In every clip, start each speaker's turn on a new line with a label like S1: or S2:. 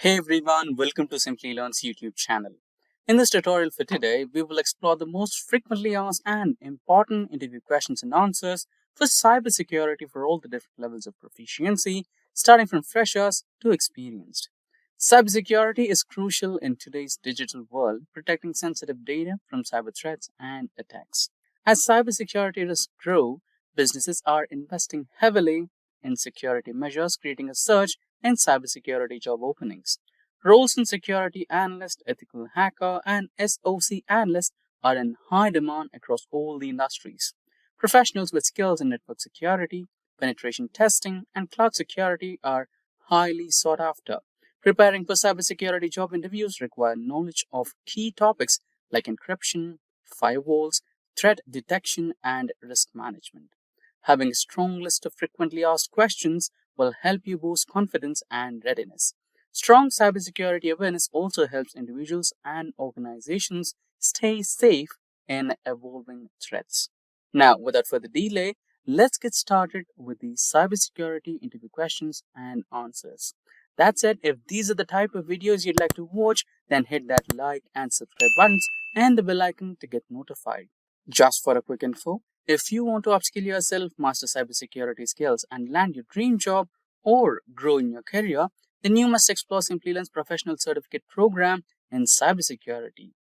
S1: Hey everyone, welcome to Simplilearn's YouTube channel. In this tutorial for today, we will explore the most frequently asked and important interview questions and answers for cybersecurity for all the different levels of proficiency, starting from freshers to experienced. Cybersecurity is crucial in today's digital world, protecting sensitive data from cyber threats and attacks. As cybersecurity risks grow, businesses are investing heavily in security measures, creating a surge in cybersecurity job openings. Roles in security analyst, ethical hacker, and SOC analyst are in high demand across all the industries. Professionals with skills in network security, penetration testing, and cloud security are highly sought after. Preparing for cybersecurity job interviews require knowledge of key topics like encryption, firewalls, threat detection, and risk management. Having a strong list of frequently asked questions will help you boost confidence and readiness. Strong cybersecurity awareness also helps individuals and organizations stay safe in evolving threats. Now, without further delay, let's get started with the cybersecurity interview questions and answers. That said, if these are the type of videos you'd like to watch, then hit that like and subscribe buttons and the bell icon to get notified. Just for a quick info, if you want to upskill yourself, master cybersecurity skills, and land your dream job or grow in your career, then you must explore Simplilearn's professional certificate program in cybersecurity.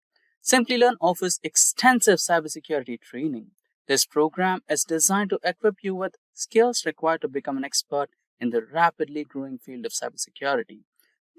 S1: Simplilearn offers extensive cybersecurity training. This program is designed to equip you with skills required to become an expert in the rapidly growing field of cybersecurity.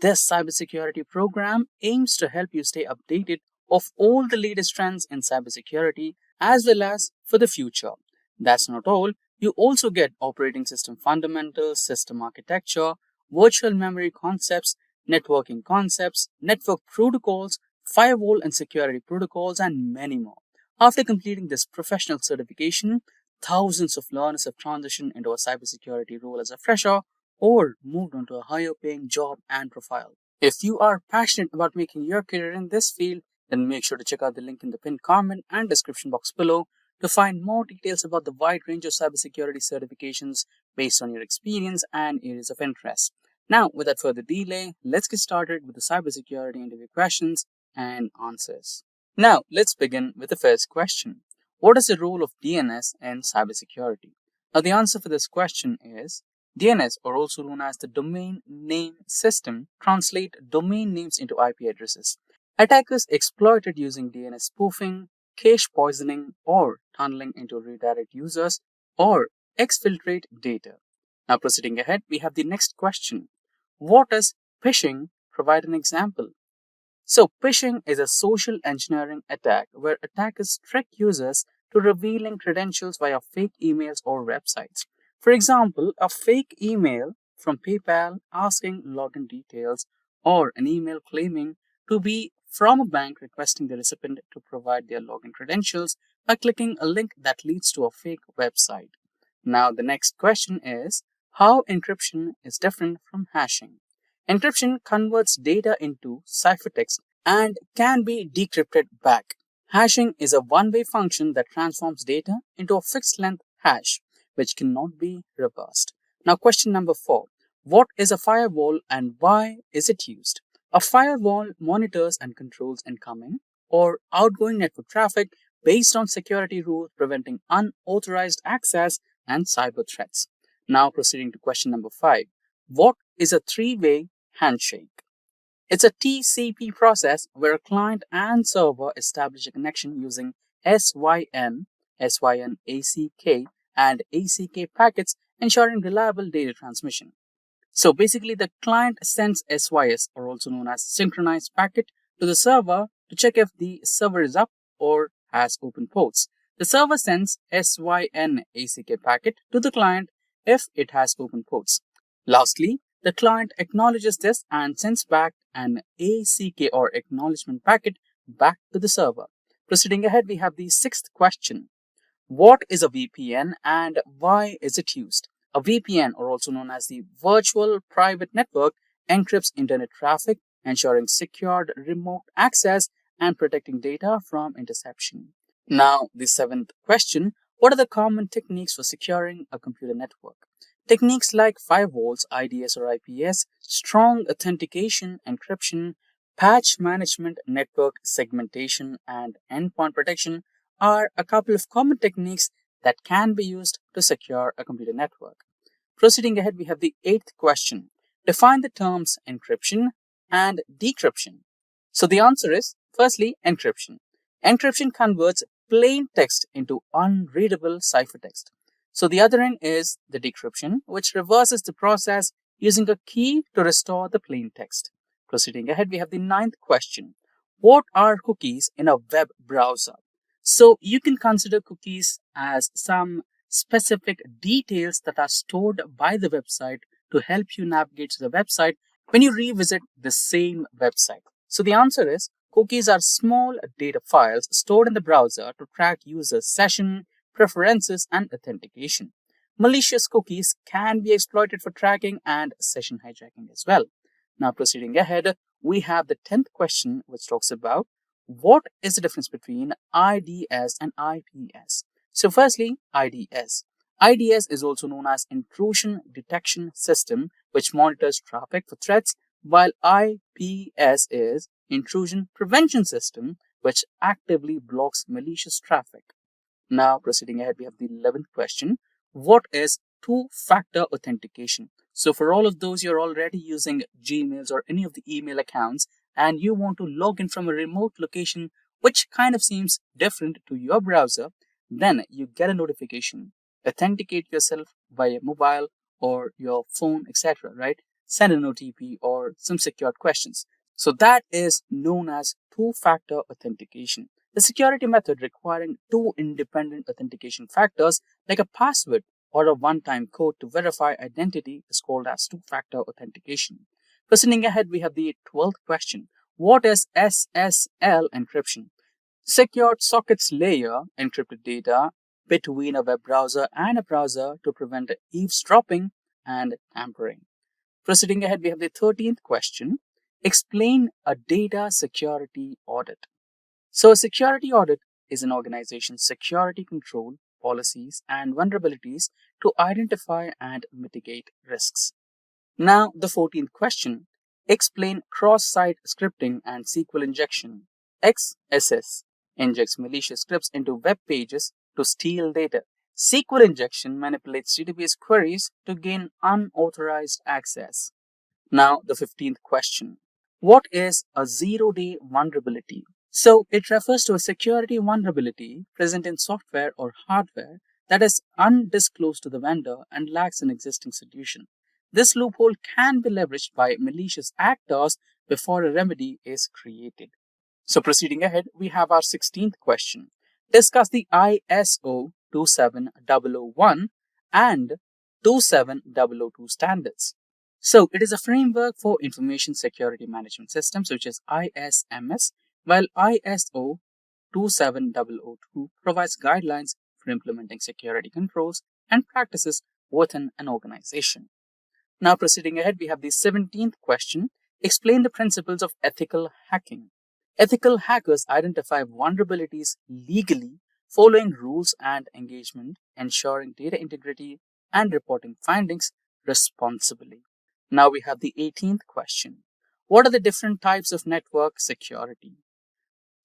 S1: This cybersecurity program aims to help you stay updated of all the latest trends in cybersecurity as well as for the future. That's not all. You also get operating system fundamentals, system architecture, virtual memory concepts, networking concepts, network protocols, firewall and security protocols, and many more. After completing this professional certification, thousands of learners have transitioned into a cybersecurity role as a fresher or moved on to a higher paying job and profile. If you are passionate about making your career in this field, then make sure to check out the link in the pinned comment and description box below to find more details about the wide range of cybersecurity certifications based on your experience and areas of interest. Now, without further delay, let's get started with the cybersecurity interview questions and answers. Now, let's begin with the first question. What is the role of DNS in cybersecurity? Now, the answer for this question is DNS, or also known as the Domain Name System, translate domain names into IP addresses. Attackers exploit it using DNS spoofing, cache poisoning, or tunneling into redirect users or exfiltrate data. Now, proceeding ahead, we have the next question. What is phishing? Provide an example. So, phishing is a social engineering attack where attackers trick users to revealing credentials via fake emails or websites. For example, a fake email from PayPal asking login details, or an email claiming to be from a bank requesting the recipient to provide their login credentials by clicking a link that leads to a fake website. Now, the next question is how encryption is different from hashing. Encryption converts data into ciphertext and can be decrypted back. Hashing is a one-way function that transforms data into a fixed length hash, which cannot be reversed. Now, question number 4. What is a firewall and why is it used? A firewall monitors and controls incoming or outgoing network traffic based on security rules preventing unauthorized access and cyber threats. Now, proceeding to question number 5. What is a three-way handshake? It's a TCP process where a client and server establish a connection using SYN, ACK, and ACK packets, ensuring reliable data transmission. So basically, the client sends SYS, or also known as synchronized packet, to the server to check if the server is up or has open ports. The server sends SYN ACK packet to the client if it has open ports. Lastly, the client acknowledges this and sends back an ACK or acknowledgement packet back to the server. Proceeding ahead, we have the sixth question. What is a VPN and why is it used? A VPN, or also known as the Virtual Private Network, encrypts internet traffic, ensuring secured remote access and protecting data from interception. Now, the seventh question. What are the common techniques for securing a computer network? Techniques like firewalls, IDS or IPS, strong authentication, encryption, patch management, network segmentation, and endpoint protection are a couple of common techniques that can be used to secure a computer network. Proceeding ahead, we have the eighth question. Define the terms encryption and decryption. So the answer is firstly, encryption. Encryption converts plain text into unreadable ciphertext. So the other end is the decryption, which reverses the process using a key to restore the plain text. Proceeding ahead, we have the ninth question. What are cookies in a web browser? So you can consider cookies as some specific details that are stored by the website to help you navigate to the website when you revisit the same website. So the answer is cookies are small data files stored in the browser to track users' session, preferences, and authentication. Malicious cookies can be exploited for tracking and session hijacking as well. Now, proceeding ahead, we have the 10th question, which talks about what is the difference between IDS and IPS. So, firstly, IDS. IDS is also known as Intrusion Detection System, which monitors traffic for threats, while IPS is Intrusion Prevention System, which actively blocks malicious traffic. Now, proceeding ahead, we have the 11th question. What is two-factor authentication? So, for all of those you're already using Gmails or any of the email accounts and you want to log in from a remote location, which kind of seems different to your browser, then you get a notification. Authenticate yourself via mobile or your phone, etc. Right? Send an OTP or some secured questions. So, that is known as two-factor authentication. The security method requiring two independent authentication factors like a password or a one-time code to verify identity is called as two-factor authentication. Proceeding ahead, we have the 12th question. What is SSL encryption? Secured sockets layer encrypted data between a web browser and a browser to prevent eavesdropping and tampering. Proceeding ahead, we have the 13th question. Explain a data security audit. So, a security audit is an organization's security control, policies, and vulnerabilities to identify and mitigate risks. Now, the 14th question. Explain cross-site scripting and SQL injection. XSS injects malicious scripts into web pages to steal data. SQL injection manipulates database queries to gain unauthorized access. Now, the 15th question. What is a zero-day vulnerability? So, it refers to a security vulnerability present in software or hardware that is undisclosed to the vendor and lacks an existing solution. This loophole can be leveraged by malicious actors before a remedy is created. So, proceeding ahead, we have our 16th question. Discuss the ISO 27001 and 27002 standards. So, it is a framework for information security management systems, which is ISMS, while ISO 27002 provides guidelines for implementing security controls and practices within an organization. Now, proceeding ahead, we have the 17th question. Explain the principles of ethical hacking. Ethical hackers identify vulnerabilities legally, following rules and engagement, ensuring data integrity, and reporting findings responsibly. Now we have the 18th question. What are the different types of network security?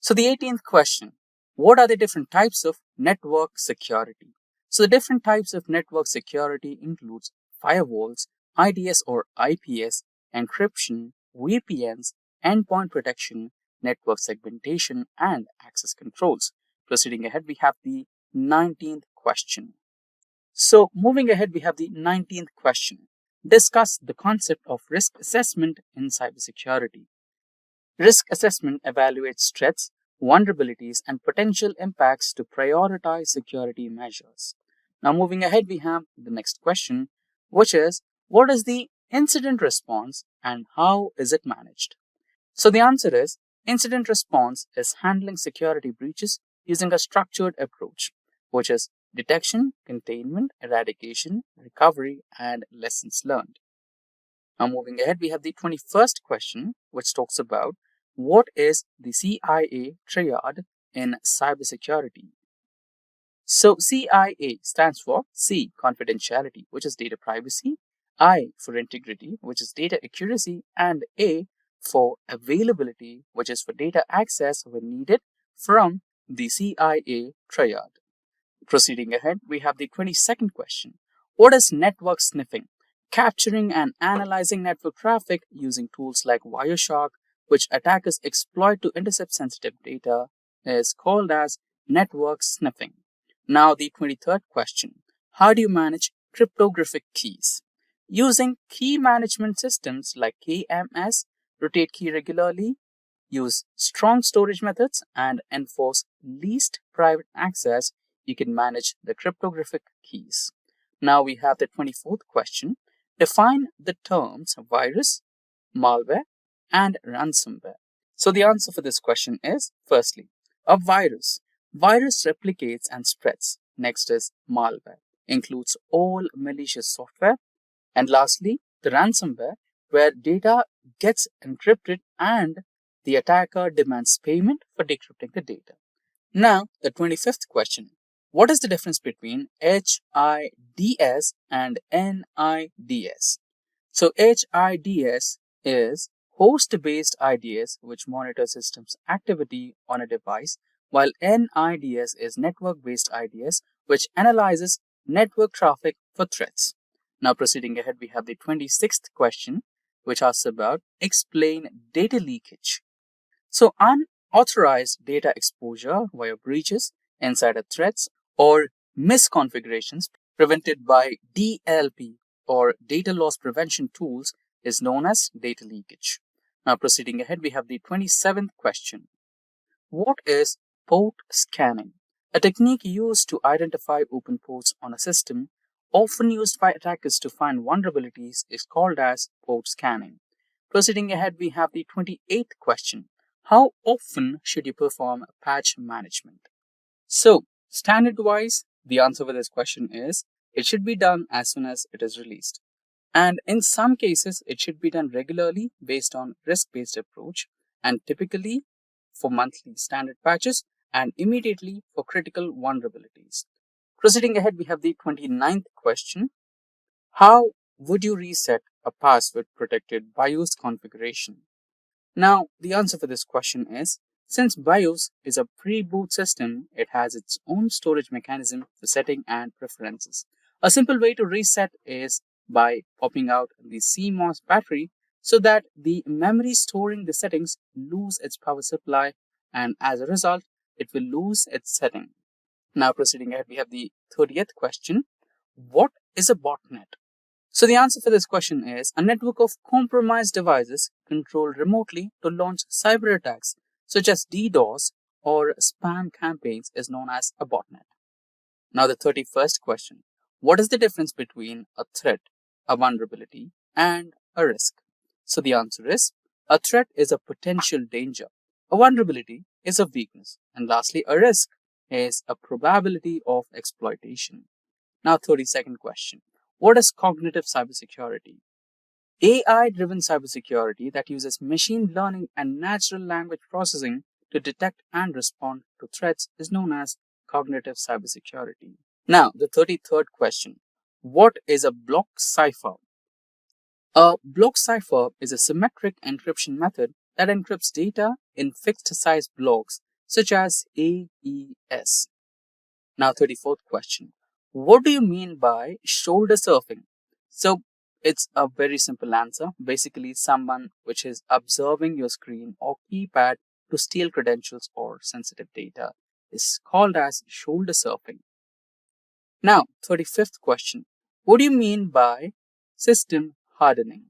S1: So the 18th question. What are the different types of network security? So the different types of network security includes firewalls, IDS or IPS, encryption, VPNs, endpoint protection, network segmentation, and access controls. Proceeding ahead, we have the 19th question. So moving ahead, we have the 19th question. Discuss the concept of risk assessment in cybersecurity. Risk assessment evaluates threats, vulnerabilities, and potential impacts to prioritize security measures. Now, moving ahead, we have the next question, which is what is the incident response and how is it managed? So, the answer is incident response is handling security breaches using a structured approach, which is detection, containment, eradication, recovery, and lessons learned. Now, moving ahead, we have the 21st question, which talks about what is the CIA triad in cybersecurity? So CIA stands for C, confidentiality, which is data privacy, I for integrity, which is data accuracy, and A for availability, which is for data access when needed from the CIA triad. Proceeding ahead, we have the 22nd question. What is network sniffing? Capturing and analyzing network traffic using tools like Wireshark, which attackers exploit to intercept sensitive data, is called as network sniffing. Now, the 23rd question. How do you manage cryptographic keys? Using key management systems like KMS, rotate key regularly, use strong storage methods, and enforce least private access, you can manage the cryptographic keys. Now we have the 24th question. Define the terms virus, malware, and ransomware. So the answer for this question is firstly, a virus. Virus replicates and spreads. Next is malware, includes all malicious software. And lastly, the ransomware, where data gets encrypted and the attacker demands payment for decrypting the data. Now, the 25th question. What is the difference between HIDS and NIDS? So, HIDS is host-based IDS, which monitors systems activity on a device, while NIDS is network-based IDS, which analyzes network traffic for threats. Now, proceeding ahead, we have the 26th question, which asks about explain data leakage. So, unauthorized data exposure via breaches, insider threats, or misconfigurations prevented by DLP or data loss prevention tools is known as data leakage. Now, proceeding ahead, we have the 27th question. What is port scanning? A technique used to identify open ports on a system, often used by attackers to find vulnerabilities, is called as port scanning. Proceeding ahead, we have the 28th question. How often should you perform patch management? So, standard wise, the answer for this question is it should be done as soon as it is released. And in some cases, it should be done regularly based on risk-based approach and typically for monthly standard patches and immediately for critical vulnerabilities. Proceeding ahead, we have the 29th question. How would you reset a password protected BIOS configuration? Now, the answer for this question is since BIOS is a pre-boot system, it has its own storage mechanism for setting and preferences. A simple way to reset is by popping out the CMOS battery so that the memory storing the settings lose its power supply, and as a result, it will lose its setting. Now, proceeding ahead, we have the 30th question. What is a botnet? So the answer for this question is a network of compromised devices controlled remotely to launch cyber attacks such as DDoS or spam campaigns is known as a botnet. Now the 31st question. What is the difference between a threat, a vulnerability, and a risk? So the answer is a threat is a potential danger. A vulnerability is a weakness. And lastly, a risk is a probability of exploitation. Now 32nd question. What is cognitive cybersecurity? AI-driven cybersecurity that uses machine learning and natural language processing to detect and respond to threats is known as cognitive cybersecurity. Now, the 33rd question. What is a block cipher? A block cipher is a symmetric encryption method that encrypts data in fixed-size blocks such as AES. Now, 34th question. What do you mean by shoulder surfing? So, it's a very simple answer. Basically, someone which is observing your screen or keypad to steal credentials or sensitive data is called as shoulder surfing. Now, 35th question. What do you mean by system hardening?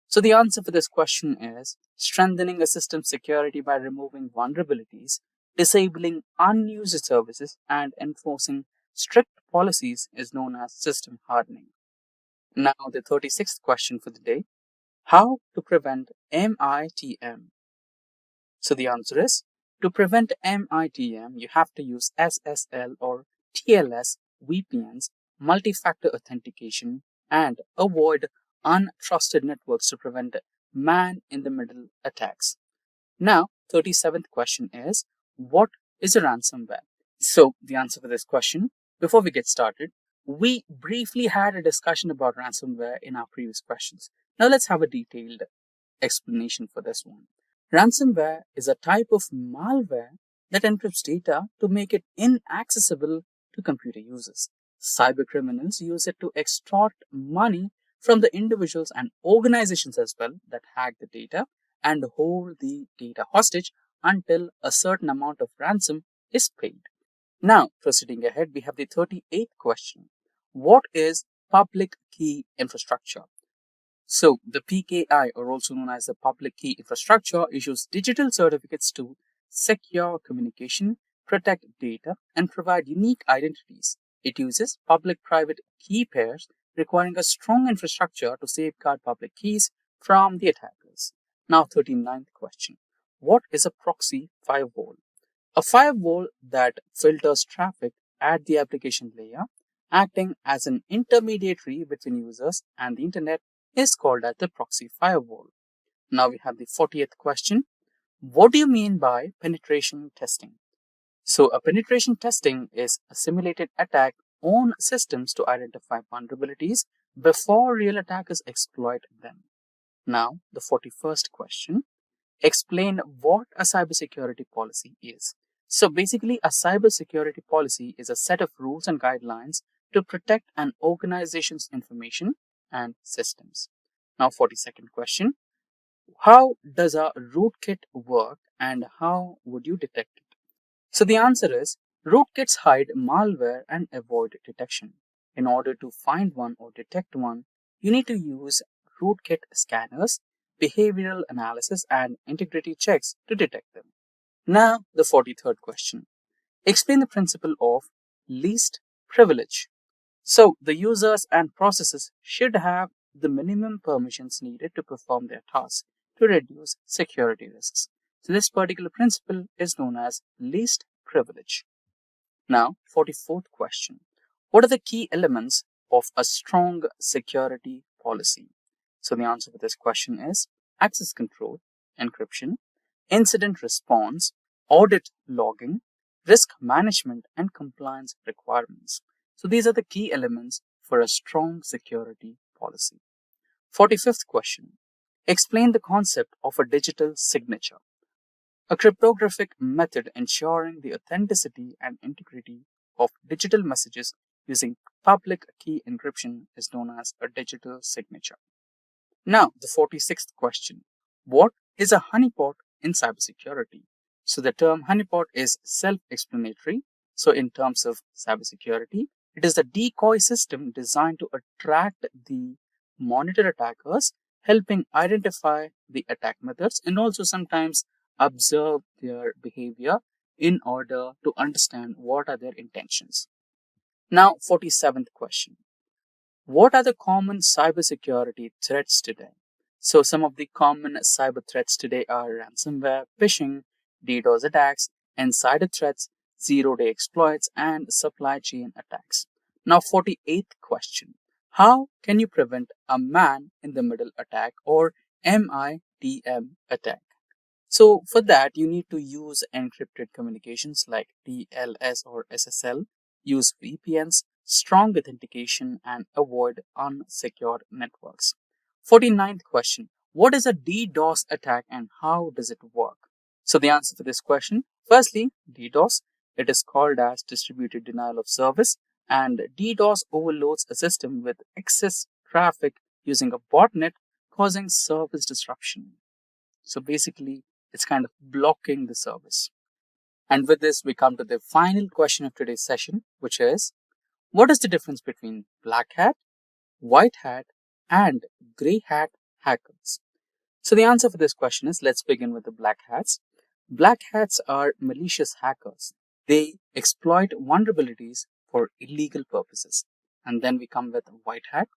S1: So the answer for this question is strengthening a system's security by removing vulnerabilities, disabling unused services, and enforcing strict policies is known as system hardening. Now, the 36th question for the day. How to prevent MITM? So the answer is to prevent MITM, you have to use SSL or TLS VPNs, multi-factor authentication, and avoid untrusted networks to prevent man-in-the-middle attacks. Now, 37th question is, what is a ransomware? So the answer for this question, before we get started, we briefly had a discussion about ransomware in our previous questions. Now let's have a detailed explanation for this one. Ransomware is a type of malware that encrypts data to make it inaccessible to computer users. Cybercriminals use it to extort money from the individuals and organizations as well that hack the data and hold the data hostage until a certain amount of ransom is paid. Now, proceeding ahead, we have the 38th question. What is public key infrastructure? So, the PKI, or also known as the public key infrastructure, issues digital certificates to secure communication, protect data, and provide unique identities. It uses public private key pairs, requiring a strong infrastructure to safeguard public keys from the attackers. Now, 39th question. What is a proxy firewall? A firewall that filters traffic at the application layer, acting as an intermediary between users and the internet, is called as the proxy firewall. Now we have the 40th question. What do you mean by penetration testing? So, a penetration testing is a simulated attack on systems to identify vulnerabilities before real attackers exploit them. Now, the 41st question. Explain what a cybersecurity policy is. So basically, a cybersecurity policy is a set of rules and guidelines to protect an organization's information and systems. Now, 42nd question. How does a rootkit work and how would you detect it? So the answer is rootkits hide malware and avoid detection. In order to find one or detect one, you need to use rootkit scanners, behavioral analysis, and integrity checks to detect them. Now, the 43rd question. Explain the principle of least privilege. So, the users and processes should have the minimum permissions needed to perform their tasks to reduce security risks. So, this particular principle is known as least privilege. Now, 44th question. What are the key elements of a strong security policy? So, the answer for this question is access control, encryption, incident response, audit logging, risk management, and compliance requirements. So these are the key elements for a strong security policy. 45th question. Explain the concept of a digital signature, a cryptographic method ensuring the authenticity and integrity of digital messages using public key encryption is known as a digital signature. Now, the 46th question. What is a honeypot in cybersecurity? So, the term honeypot is self explanatory. So, in terms of cybersecurity, it is a decoy system designed to attract the monitor attackers, helping identify the attack methods and also sometimes observe their behavior in order to understand what are their intentions. Now, 47th question. What are the common cybersecurity threats today? So, some of the common cyber threats today are ransomware, phishing, DDoS attacks, insider threats, zero-day exploits, and supply chain attacks. Now, 48th question. How can you prevent a man in the middle attack or MITM attack? So for that, you need to use encrypted communications like TLS or SSL, use VPNs, strong authentication, and avoid unsecured networks. 49th question. What is a DDoS attack and how does it work? So the answer for this question, firstly, DDoS, it is called as distributed denial of service, and DDoS overloads a system with excess traffic using a botnet, causing service disruption. So basically, it's kind of blocking the service. And with this, we come to the final question of today's session, which is what is the difference between black hat, white hat, and gray hat hackers? So the answer for this question is let's begin with the black hats. Black hats are malicious hackers. They exploit vulnerabilities for illegal purposes. And then we come with white hat.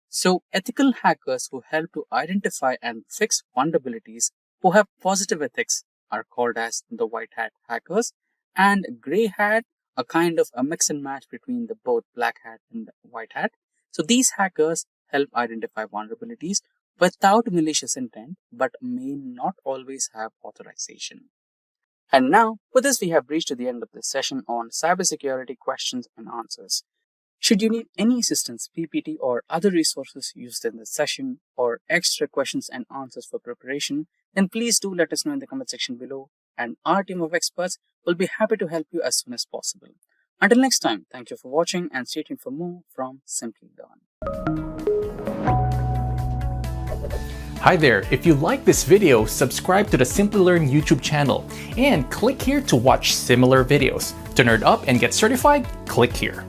S1: So, ethical hackers who help to identify and fix vulnerabilities who have positive ethics are called as the white hat hackers, and gray hat, a kind of a mix and match between the both black hat and white hat. So, these hackers help identify vulnerabilities without malicious intent but may not always have authorization. And now, with this, we have reached to the end of this session on cybersecurity questions and answers. Should you need any assistance, PPT, or other resources used in this session, or extra questions and answers for preparation, then please do let us know in the comment section below, and our team of experts will be happy to help you as soon as possible. Until next time, thank you for watching and stay tuned for more from Simplilearn.
S2: Hi there, if you like this video, subscribe to the Simplilearn YouTube channel and click here to watch similar videos. To nerd up and get certified, click here.